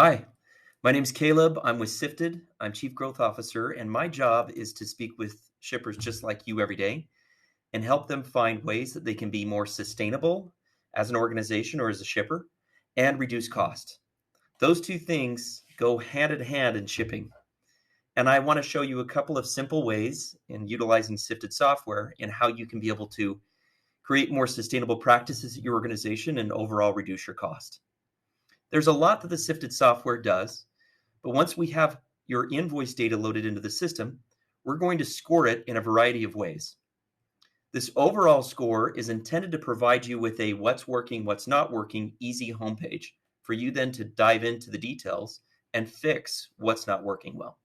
Hi, my name's Caleb. I'm with Sifted. I'm Chief Growth Officer, and my job is to speak with shippers just like you every day and help them find ways that they can be more sustainable as an organization or as a shipper and reduce cost. Those two things go hand in hand in shipping. And I want to show you a couple of simple ways in utilizing Sifted software and how you can be able to create more sustainable practices at your organization and overall reduce your cost. There's a lot that the Sifted software does, but once we have your invoice data loaded into the system, we're going to score it in a variety of ways. This overall score is intended to provide you with a what's working, what's not working, easy homepage for you then to dive into the details and fix what's not working well.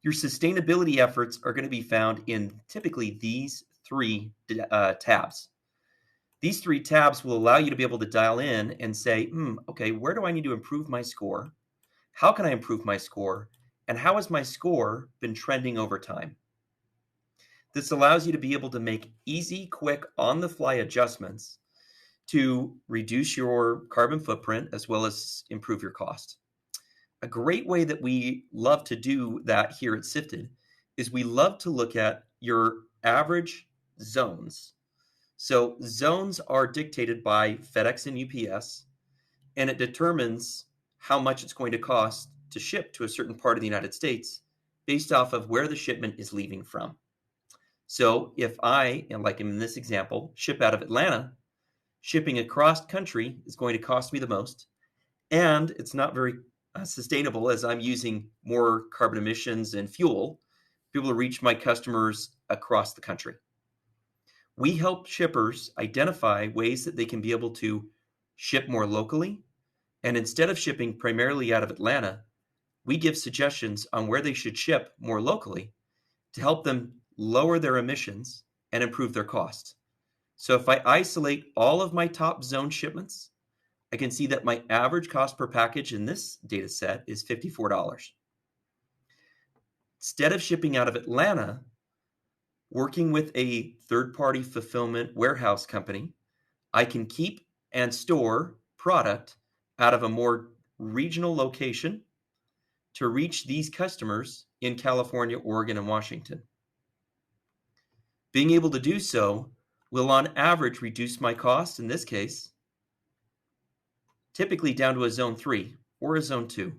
Your sustainability efforts are going to be found in typically these three tabs. These three tabs will allow you to be able to dial in and say, okay, where do I need to improve my score? How can I improve my score? And how has my score been trending over time? This allows you to be able to make easy, quick, on-the-fly adjustments to reduce your carbon footprint as well as improve your cost. A great way that we love to do that here at Sifted is we love to look at your average zones. So zones are dictated by FedEx and UPS, and it determines how much it's going to cost to ship to a certain part of the United States based off of where the shipment is leaving from. So if I, and like in this example, ship out of Atlanta, shipping across country is going to cost me the most, and it's not very sustainable as I'm using more carbon emissions and fuel to be able to reach my customers across the country. We help shippers identify ways that they can be able to ship more locally. And instead of shipping primarily out of Atlanta, we give suggestions on where they should ship more locally to help them lower their emissions and improve their costs. So if I isolate all of my top zone shipments, I can see that my average cost per package in this data set is $54. Instead of shipping out of Atlanta, working with a third-party fulfillment warehouse company, I can keep and store product out of a more regional location to reach these customers in California, Oregon, and Washington. Being able to do so will on average reduce my cost, in this case, typically down to a zone 3 or a zone 2.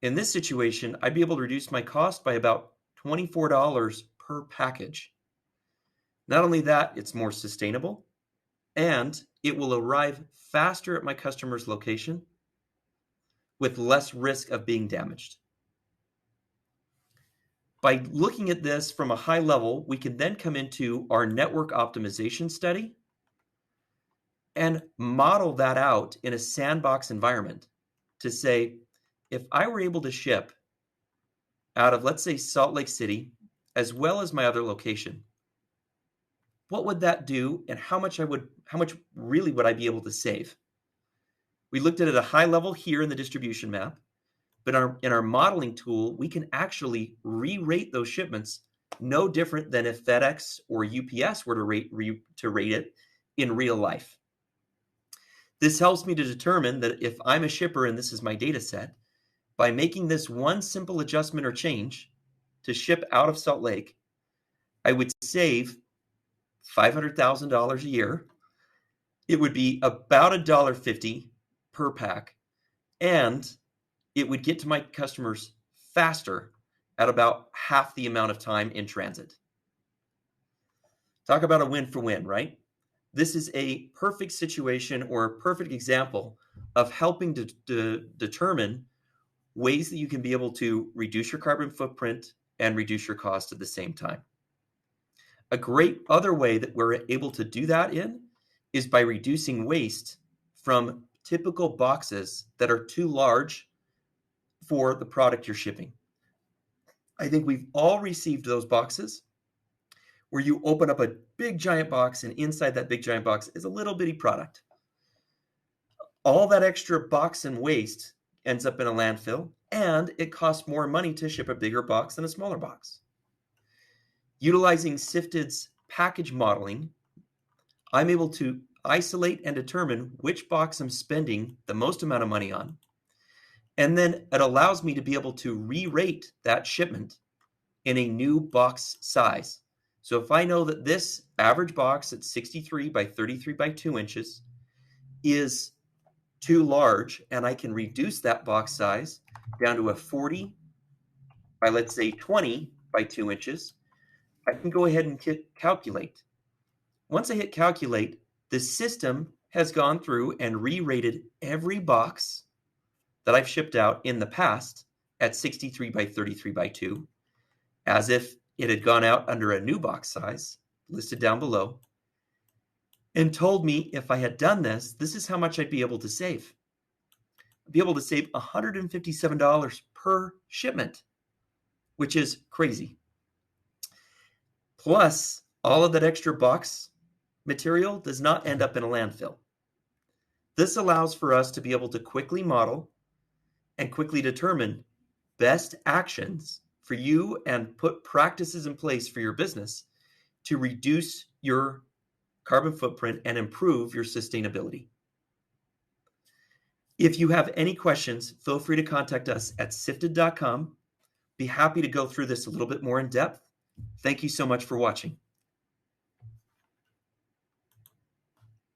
In this situation, I'd be able to reduce my cost by about $24 per package. Not only that, it's more sustainable, and it will arrive faster at my customer's location with less risk of being damaged. By looking at this from a high level, we can then come into our network optimization study and model that out in a sandbox environment to say, if I were able to ship out of, let's say, Salt Lake City, as well as my other location, what would that do and how much really would I be able to save? We looked at it at a high level here in the distribution map, but in our modeling tool, we can actually re-rate those shipments no different than if FedEx or UPS were to rate it in real life. This helps me to determine that if I'm a shipper and this is my data set, by making this one simple adjustment or change to ship out of Salt Lake, I would save $500,000 a year. It would be about $1.50 per pack, and it would get to my customers faster at about half the amount of time in transit. Talk about a win for win, right? This is a perfect situation or a perfect example of helping to determine ways that you can be able to reduce your carbon footprint and reduce your cost at the same time. A great other way that we're able to do that in is by reducing waste from typical boxes that are too large for the product you're shipping. I think we've all received those boxes where you open up a big giant box and inside that big giant box is a little bitty product. All that extra box and waste ends up in a landfill, and it costs more money to ship a bigger box than a smaller box. Utilizing Sifted's package modeling, I'm able to isolate and determine which box I'm spending the most amount of money on And then it allows me to be able to re-rate that shipment in a new box size. So if I know that this average box at 63 by 33 by 2 inches is too large, and I can reduce that box size down to a 40 by, let's say, 20 by 2 inches, I can go ahead and hit calculate. Once I hit calculate, the system has gone through and re-rated every box that I've shipped out in the past at 63 by 33 by 2, as if it had gone out under a new box size, listed down below, and told me if I had done this, this is how much I'd be able to save. I'd be able to save $157 per shipment, which is crazy. Plus, all of that extra box material does not end up in a landfill. This allows for us to be able to quickly model and quickly determine best actions for you and put practices in place for your business to reduce your carbon footprint and improve your sustainability. If you have any questions, feel free to contact us at sifted.com. Be happy to go through this a little bit more in depth. Thank you so much for watching.